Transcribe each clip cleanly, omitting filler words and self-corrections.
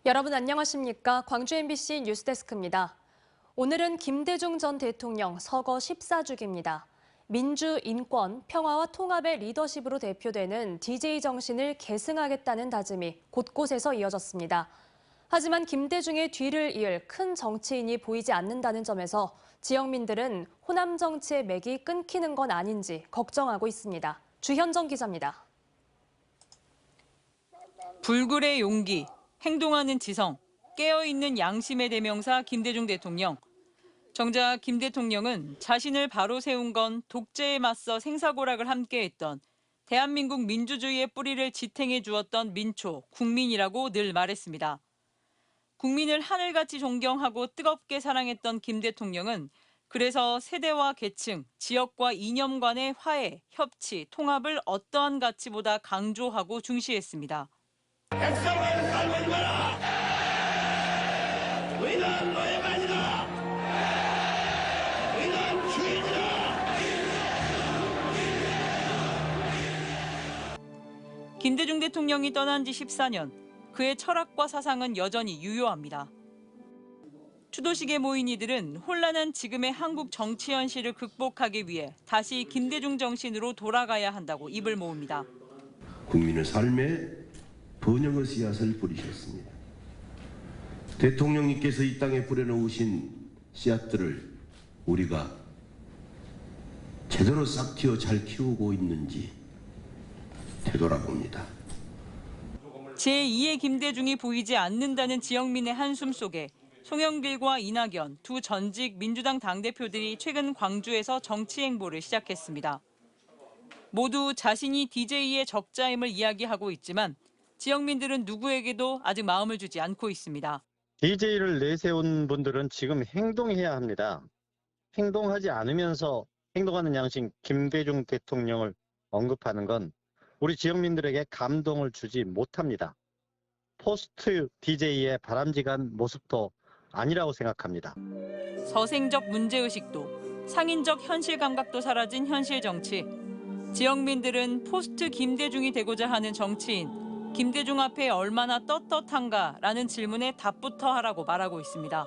여러분 안녕하십니까? 광주 MBC 뉴스데스크입니다. 오늘은 김대중 전 대통령 서거 14주기입니다. 민주, 인권, 평화와 통합의 리더십으로 대표되는 DJ 정신을 계승하겠다는 다짐이 곳곳에서 이어졌습니다. 하지만 김대중의 뒤를 이을 큰 정치인이 보이지 않는다는 점에서 지역민들은 호남 정치의 맥이 끊기는 건 아닌지 걱정하고 있습니다. 주현정 기자입니다. 불굴의 용기, 행동하는 지성, 깨어있는 양심의 대명사 김대중 대통령. 정작 김 대통령은 자신을 바로 세운 건 독재에 맞서 생사고락을 함께했던 대한민국 민주주의의 뿌리를 지탱해 주었던 민초, 국민이라고 늘 말했습니다. 국민을 하늘같이 존경하고 뜨겁게 사랑했던 김 대통령은 그래서 세대와 계층, 지역과 이념 간의 화해, 협치, 통합을 어떠한 가치보다 강조하고 중시했습니다. 백성을 살리지 마라. 우리는 노예만이다. 우리는 주인이다. 김대중 대통령이 떠난 지 14년, 그의 철학과 사상은 여전히 유효합니다. 추도식에 모인 이들은 혼란한 지금의 한국 정치 현실을 극복하기 위해 다시 김대중 정신으로 돌아가야 한다고 입을 모읍니다. 국민의 삶에 번영의 씨앗을 뿌리셨습니다. 대통령님께서 이 땅에 뿌려놓으신 씨앗들을 우리가 제대로 싹튀어 잘 키우고 있는지 되돌아봅니다. 제2의 김대중이 보이지 않는다는 지역민의 한숨 속에 송영길과 이낙연 두 전직 민주당 당대표들이 최근 광주에서 정치 행보를 시작했습니다. 모두 자신이 DJ의 적자임을 이야기하고 있지만 지역민들은 누구에게도 아직 마음을 주지 않고 있습니다. DJ를 내세운 분들은 지금 행동해야 합니다. 행동하지 않으면서 행동하는 양심 김대중 대통령을 언급하는 건 우리 지역민들에게 감동을 주지 못합니다. 포스트 DJ의 바람직한 모습도 아니라고 생각합니다. 서생적 문제의식도 상인적 현실 감각도 사라진 현실 정치. 지역민들은 포스트 김대중이 되고자 하는 정치인 김대중 앞에 얼마나 떳떳한가라는 질문에 답부터 하라고 말하고 있습니다.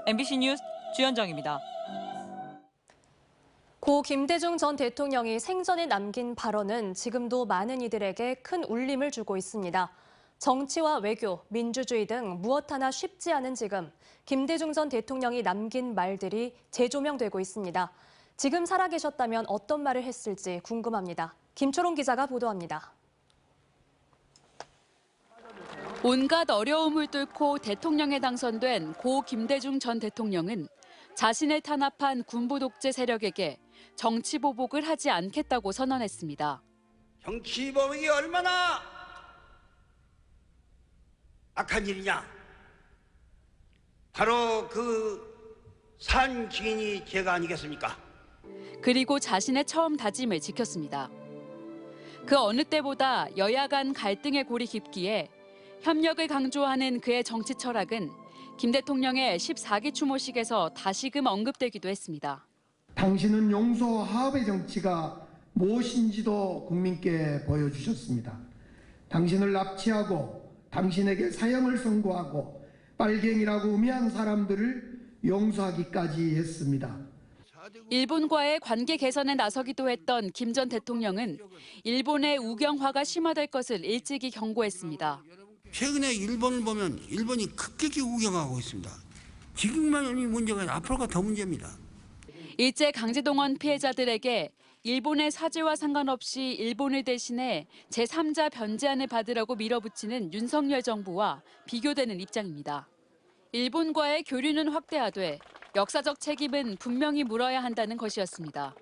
MBC 뉴스 주현정입니다. 고 김대중 전 대통령이 생전에 남긴 발언은 지금도 많은 이들에게 큰 울림을 주고 있습니다. 정치와 외교, 민주주의 등 무엇 하나 쉽지 않은 지금, 김대중 전 대통령이 남긴 말들이 재조명되고 있습니다. 지금 살아계셨다면 어떤 말을 했을지 궁금합니다. 김초롱 기자가 보도합니다. 온갖 어려움을 뚫고 대통령에 당선된 고 김대중 전 대통령은 자신을 탄압한 군부 독재 세력에게 정치 보복을 하지 않겠다고 선언했습니다. 정치 보복이 얼마나 악한 일이냐. 바로 그 산 증인이 제가 아니겠습니까? 그리고 자신의 처음 다짐을 지켰습니다. 그 어느 때보다 여야 간 갈등의 골이 깊기에 협력을 강조하는 그의 정치 철학은 김 대통령의 14기 추모식에서 다시금 언급되기도 했습니다. 당신은 용서와 화합의 정치가 무엇인지도 국민께 보여주셨습니다. 당신을 납치하고 당신에게 사형을 선고하고 빨갱이라고 우매한 사람들을 용서하기까지 했습니다. 일본과의 관계 개선에 나서기도 했던 김 전 대통령은 일본의 우경화가 심화될 것을 일찍이 경고했습니다. 최근에 일본을 보면 일본이 급격히 우경하고 있습니다. 지금만이 문제가 아니라 앞으로가 더 문제입니다. 일제 강제동원 피해자들에게 일본의 사죄와 상관없이 일본을 대신해 제3자 변제안을 받으라고 밀어붙이는 윤석열 정부와 비교되는 입장입니다. 일본과의 교류는 확대하되 역사적 책임은 분명히 물어야 한다는 것이었습니다.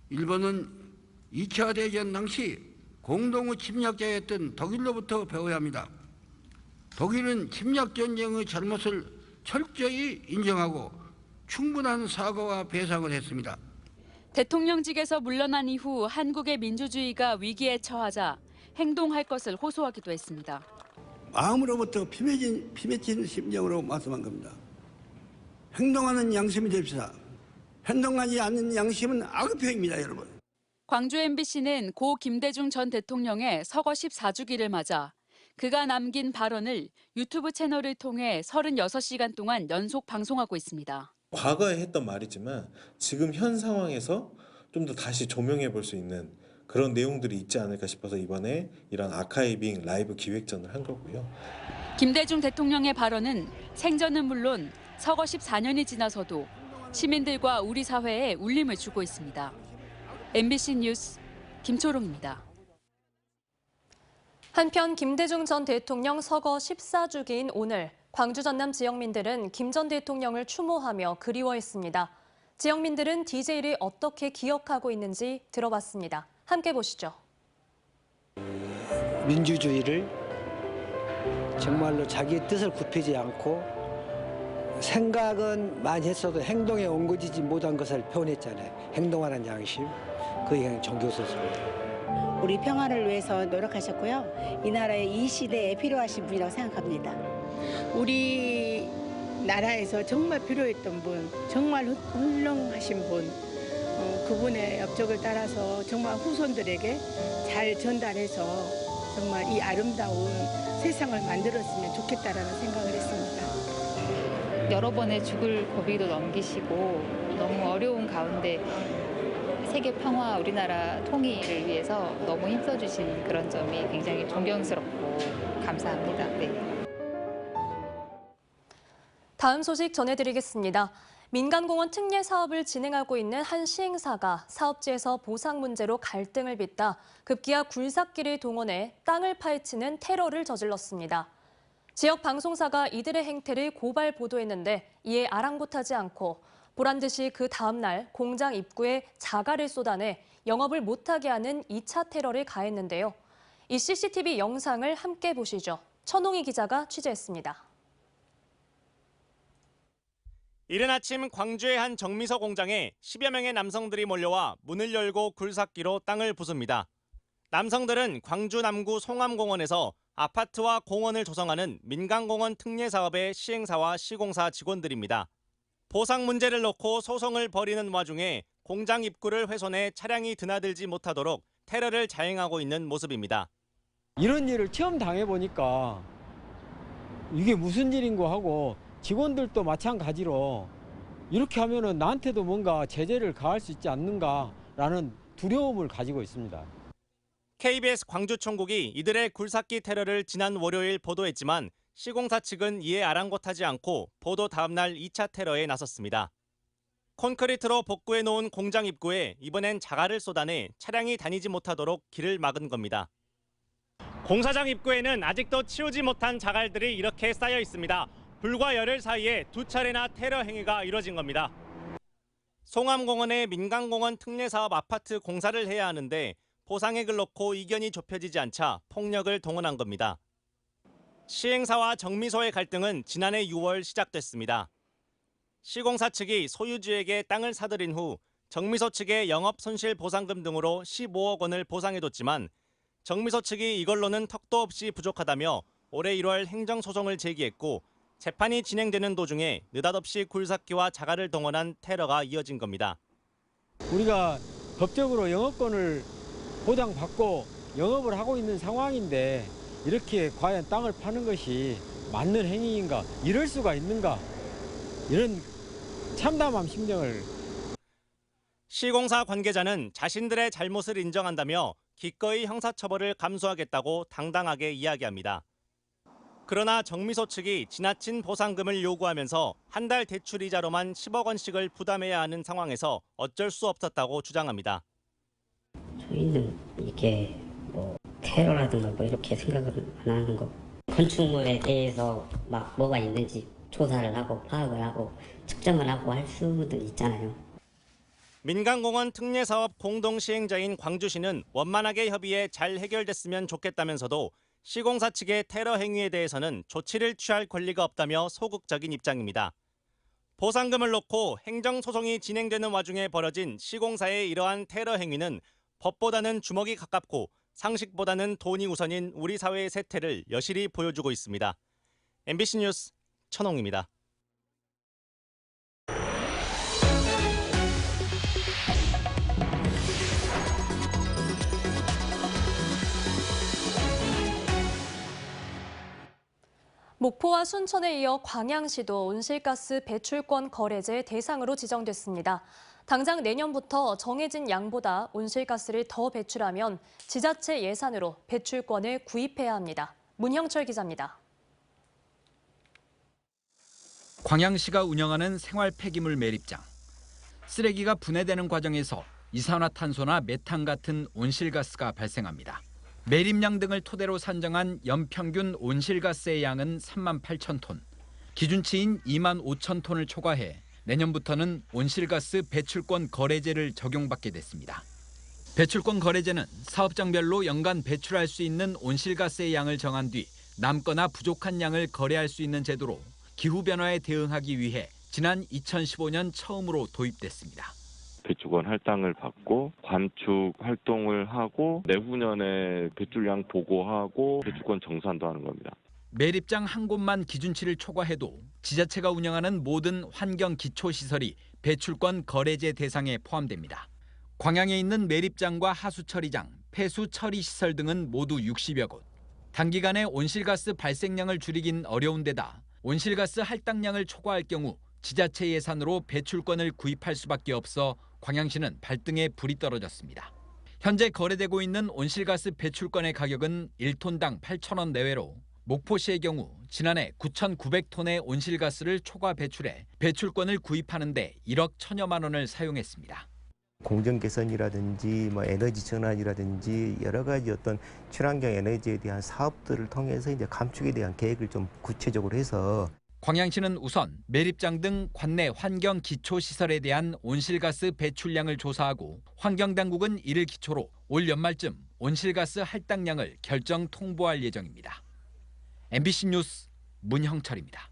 일본은 2차 대전 당시 공동의 침략자였던 독일로부터 배워야 합니다. 독일은 침략 전쟁의 잘못을 철저히 인정하고 충분한 사과와 배상을 했습니다. 대통령직에서 물러난 이후 한국의 민주주의가 위기에 처하자 행동할 것을 호소하기도 했습니다. 마음으로부터 피맺힌 심정으로 말씀한 겁니다. 행동하는 양심이 됩시다. 행동하지 않는 양심은 악의표입니다, 여러분. 광주 MBC는 고 김대중 전 대통령의 서거 14주기를 맞아 그가 남긴 발언을 유튜브 채널을 통해 36시간 동안 연속 방송하고 있습니다. 과거에 했던 말이지만 지금 현 상황에서 좀 더 다시 조명해 볼 수 있는 그런 내용들이 있지 않을까 싶어서 이번에 이런 아카이빙 라이브 기획전을 한 거고요. 김대중 대통령의 발언은 생전은 물론 서거 14년이 지나서도 시민들과 우리 사회에 울림을 주고 있습니다. MBC 뉴스 김초롱입니다. 한편 김대중 전 대통령 서거 14주기인 오늘 광주 전남 지역민들은 김 전 대통령을 추모하며 그리워했습니다. 지역민들은 DJ를 어떻게 기억하고 있는지 들어봤습니다. 함께 보시죠. 민주주의를 정말로 자기의 뜻을 굽히지 않고 생각은 많이 했어도 행동에 옮겨지지 못한 것을 표현했잖아요. 행동하는 양심, 그게 종교소습니다. 우리 평화를 위해서 노력하셨고요. 이 나라의 이 시대에 필요하신 분이라고 생각합니다. 우리 나라에서 정말 필요했던 분, 정말 훌륭하신 분, 그분의 업적을 따라서 정말 후손들에게 잘 전달해서 정말 이 아름다운 세상을 만들었으면 좋겠다라는 생각을 했습니다. 여러 번의 죽을 고비도 넘기시고 너무 어려운 가운데 세계 평화, 우리나라 통일을 위해서 너무 힘써주신 그런 점이 굉장히 존경스럽고 감사합니다. 네. 다음 소식 전해드리겠습니다. 민간공원 특례 사업을 진행하고 있는 한 시행사가 사업지에서 보상 문제로 갈등을 빚다 급기야 굴삭기를 동원해 땅을 파헤치는 테러를 저질렀습니다. 지역 방송사가 이들의 행태를 고발 보도했는데 이에 아랑곳하지 않고 보란듯이 그 다음 날 공장 입구에 자갈을 쏟아내 영업을 못하게 하는 2차 테러를 가했는데요. 이 CCTV 영상을 함께 보시죠. 천홍희 기자가 취재했습니다. 이른 아침 광주의 한 정미서 공장에 10여 명의 남성들이 몰려와 문을 열고 굴삭기로 땅을 부숩니다. 남성들은 광주 남구 송암공원에서 아파트와 공원을 조성하는 민간공원 특례 사업의 시행사와 시공사 직원들입니다. 보상 문제를 놓고 소송을 벌이는 와중에 공장 입구를 훼손해 차량이 드나들지 못하도록 테러를 자행하고 있는 모습입니다. 이런 일을 처음 당해보니까 이게 무슨 일인가 하고 직원들도 마찬가지로 이렇게 하면은 나한테도 뭔가 제재를 가할 수 있지 않는가라는 두려움을 가지고 있습니다. KBS 광주총국이 이들의 굴삭기 테러를 지난 월요일 보도했지만 시공사 측은 이에 아랑곳하지 않고 보도 다음 날 2차 테러에 나섰습니다. 콘크리트로 복구해 놓은 공장 입구에 이번엔 자갈을 쏟아내 차량이 다니지 못하도록 길을 막은 겁니다. 공사장 입구에는 아직도 치우지 못한 자갈들이 이렇게 쌓여 있습니다. 불과 열흘 사이에 2차례나 테러 행위가 이뤄진 겁니다. 송암공원의 민간공원 특례사업 아파트 공사를 해야 하는데 보상액을 놓고 이견이 좁혀지지 않자 폭력을 동원한 겁니다. 시행사와 정미소의 갈등은 지난해 6월 시작됐습니다. 시공사 측이 소유주에게 땅을 사들인 후 정미소 측에 영업 손실 보상금 등으로 15억 원을 보상해뒀지만 정미소 측이 이걸로는 턱도 없이 부족하다며 올해 1월 행정소송을 제기했고 재판이 진행되는 도중에 느닷없이 굴삭기와 자갈을 동원한 테러가 이어진 겁니다. 우리가 법적으로 영업권을 보장받고 영업을 하고 있는 상황인데 이렇게 과연 땅을 파는 것이 맞는 행위인가, 이럴 수가 있는가, 이런 참담한 심정을. 시공사 관계자는 자신들의 잘못을 인정한다며 기꺼이 형사처벌을 감수하겠다고 당당하게 이야기합니다. 그러나 정미소 측이 지나친 보상금을 요구하면서 한 달 대출 이자로만 10억 원씩을 부담해야 하는 상황에서 어쩔 수 없었다고 주장합니다. 저희는 이게 뭐 테러라든가 뭐 이렇게 생각을 안 하는 거. 건축물에 대해서 막 뭐가 있는지 조사를 하고 파악을 하고 측정을 하고 할 수도 있잖아요. 민간공원 특례사업 공동시행자인 광주시는 원만하게 협의해 잘 해결됐으면 좋겠다면서도 시공사 측의 테러 행위에 대해서는 조치를 취할 권리가 없다며 소극적인 입장입니다. 보상금을 놓고 행정소송이 진행되는 와중에 벌어진 시공사의 이러한 테러 행위는 법보다는 주먹이 가깝고 상식보다는 돈이 우선인 우리 사회의 세태를 여실히 보여주고 있습니다. MBC 뉴스 천홍입니다. 목포와 순천에 이어 광양시도 온실가스 배출권 거래제 대상으로 지정됐습니다. 당장 내년부터 정해진 양보다 온실가스를 더 배출하면 지자체 예산으로 배출권을 구입해야 합니다. 문형철 기자입니다. 광양시가 운영하는 생활 폐기물 매립장. 쓰레기가 분해되는 과정에서 이산화탄소나 메탄 같은 온실가스가 발생합니다. 매립량 등을 토대로 산정한 연평균 온실가스의 양은 3만 8천 톤. 기준치인 2만 5천 톤을 초과해 내년부터는 온실가스 배출권 거래제를 적용받게 됐습니다. 배출권 거래제는 사업장별로 연간 배출할 수 있는 온실가스의 양을 정한 뒤 남거나 부족한 양을 거래할 수 있는 제도로 기후변화에 대응하기 위해 지난 2015년 처음으로 도입됐습니다. 배출권 할당을 받고 관축 활동을 하고 내후년에 배출량 보고하고 배출권 정산도 하는 겁니다. 매립장 한 곳만 기준치를 초과해도 지자체가 운영하는 모든 환경 기초시설이 배출권 거래제 대상에 포함됩니다. 광양에 있는 매립장과 하수처리장, 폐수처리시설 등은 모두 60여 곳. 단기간에 온실가스 발생량을 줄이긴 어려운 데다 온실가스 할당량을 초과할 경우 지자체 예산으로 배출권을 구입할 수밖에 없어 광양시는 발등에 불이 떨어졌습니다. 현재 거래되고 있는 온실가스 배출권의 가격은 1톤당 8,000원 내외로 목포시의 경우 지난해 9,900톤의 온실가스를 초과 배출해 배출권을 구입하는 데 1억 1,000여만 원을 사용했습니다. 공정 개선이라든지 에너지 전환이라든지 여러 가지 어떤 친환경 에너지에 대한 사업들을 통해서 이제 감축에 대한 계획을 좀 구체적으로 해서 광양시는 우선 매립장 등 관내 환경 기초시설에 대한 온실가스 배출량을 조사하고 환경당국은 이를 기초로 올 연말쯤 온실가스 할당량을 결정 통보할 예정입니다. MBC 뉴스 문형철입니다.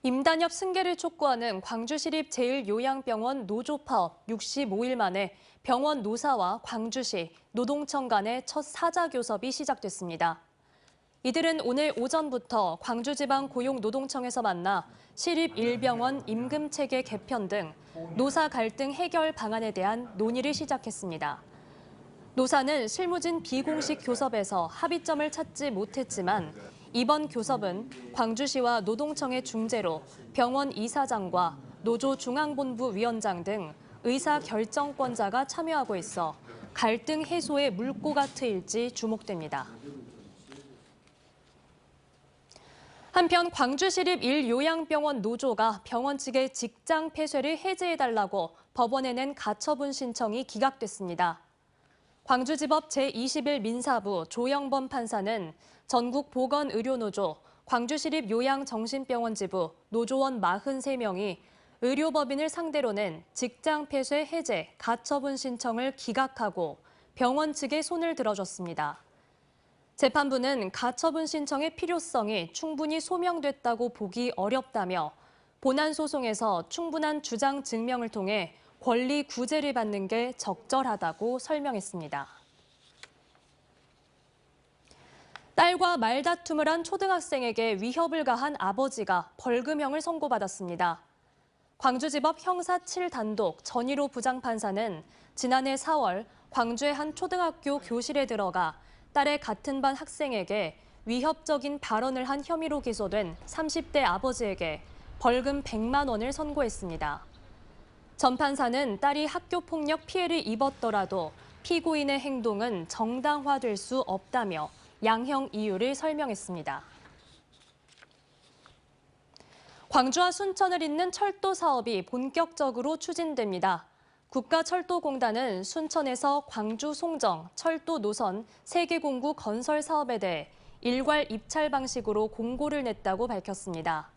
임단협 승계를 촉구하는 광주시립 제1요양병원 노조 파업 65일 만에 병원 노사와 광주시, 노동청 간의 첫 사자교섭이 시작됐습니다. 이들은 오늘 오전부터 광주지방고용노동청에서 만나 시립 1병원 임금체계 개편 등 노사 갈등 해결 방안에 대한 논의를 시작했습니다. 노사는 실무진 비공식 교섭에서 합의점을 찾지 못했지만 이번 교섭은 광주시와 노동청의 중재로 병원 이사장과 노조 중앙본부 위원장 등 의사결정권자가 참여하고 있어 갈등 해소의 물꼬가 트일지 주목됩니다. 한편 광주시립 1요양병원 노조가 병원 측의 직장 폐쇄를 해제해달라고 법원에 낸 가처분 신청이 기각됐습니다. 광주지법 제21 민사부 조영범 판사는 전국보건의료노조, 광주시립 요양정신병원지부 노조원 43명이 의료법인을 상대로 낸 직장 폐쇄 해제 가처분 신청을 기각하고 병원 측에 손을 들어줬습니다. 재판부는 가처분 신청의 필요성이 충분히 소명됐다고 보기 어렵다며 본안 소송에서 충분한 주장 증명을 통해 권리 구제를 받는 게 적절하다고 설명했습니다. 딸과 말다툼을 한 초등학생에게 위협을 가한 아버지가 벌금형을 선고받았습니다. 광주지법 형사 7단독 전일호 부장판사는 지난해 4월 광주의 한 초등학교 교실에 들어가 딸의 같은 반 학생에게 위협적인 발언을 한 혐의로 기소된 30대 아버지에게 벌금 100만 원을 선고했습니다. 전 판사는 딸이 학교폭력 피해를 입었더라도 피고인의 행동은 정당화될 수 없다며 양형 이유를 설명했습니다. 광주와 순천을 잇는 철도 사업이 본격적으로 추진됩니다. 국가철도공단은 순천에서 광주 송정 철도 노선 3개 공구 건설 사업에 대해 일괄 입찰 방식으로 공고를 냈다고 밝혔습니다.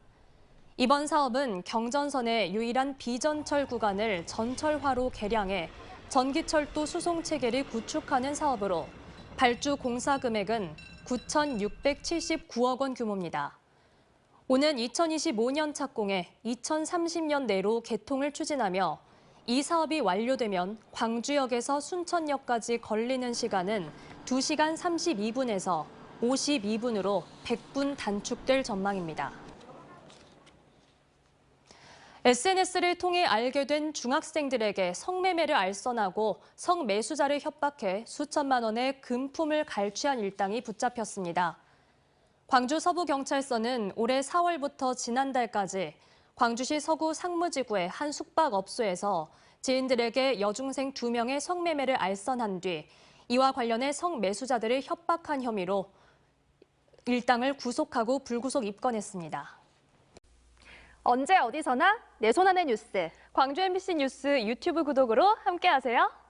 이번 사업은 경전선의 유일한 비전철 구간을 전철화로 개량해 전기철도 수송 체계를 구축하는 사업으로 발주 공사 금액은 9,679억 원 규모입니다. 오는 2025년 착공에 2030년 내로 개통을 추진하며 이 사업이 완료되면 광주역에서 순천역까지 걸리는 시간은 2시간 32분에서 52분으로 100분 단축될 전망입니다. SNS를 통해 알게 된 중학생들에게 성매매를 알선하고 성매수자를 협박해 수천만 원의 금품을 갈취한 일당이 붙잡혔습니다. 광주 서부경찰서는 올해 4월부터 지난달까지 광주시 서구 상무지구의 한 숙박업소에서 지인들에게 여중생 2명의 성매매를 알선한 뒤 이와 관련해 성매수자들을 협박한 혐의로 일당을 구속하고 불구속 입건했습니다. 언제 어디서나 내 손 안의 뉴스. 광주 MBC 뉴스 유튜브 구독으로 함께하세요.